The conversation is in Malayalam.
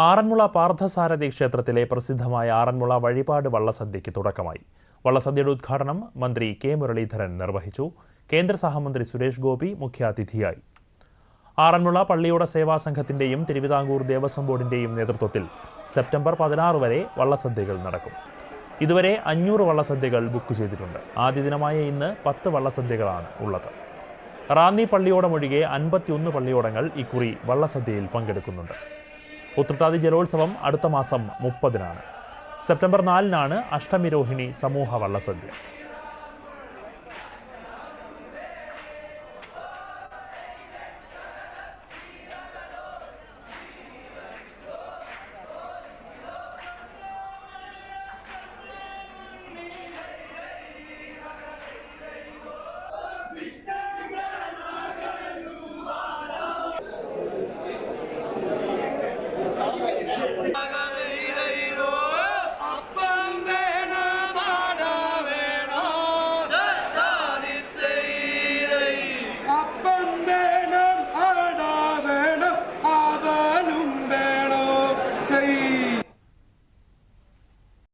ആറന്മുള പാർത്ഥസാരഥി ക്ഷേത്രത്തിലെ പ്രസിദ്ധമായ ആറന്മുള വഴിപാട് വള്ളസദ്യയ്ക്ക് തുടക്കമായി. വള്ളസദ്യയുടെ ഉദ്ഘാടനം മന്ത്രി കെ മുരളീധരൻ നിർവഹിച്ചു. കേന്ദ്ര സഹമന്ത്രി സുരേഷ് ഗോപി മുഖ്യാതിഥിയായി. ആറന്മുള പള്ളിയോട സേവാ സംഘത്തിന്റെയും തിരുവിതാംകൂർ ദേവസ്വം ബോർഡിന്റെയും നേതൃത്വത്തിൽ സെപ്റ്റംബർ 16 വരെ വള്ളസദ്യകൾ നടക്കും. ഇതുവരെ 500 വള്ളസദ്യകൾ ബുക്ക് ചെയ്തിട്ടുണ്ട്. ആദ്യ ദിനമായ ഇന്ന് 10 വള്ളസദ്യകളാണ് ഉള്ളത്. റാന്നി പള്ളിയോടമൊഴികെ 51 പള്ളിയോടങ്ങൾ ഇക്കുറി വള്ളസദ്യയിൽ പങ്കെടുക്കുന്നുണ്ട്. ഉത്രട്ടാതി ജലോത്സവം അടുത്ത മാസം 30-നാണ്. സെപ്റ്റംബർ 4-നാണ് അഷ്ടമിരോഹിണി സമൂഹ വള്ളസദ്യ.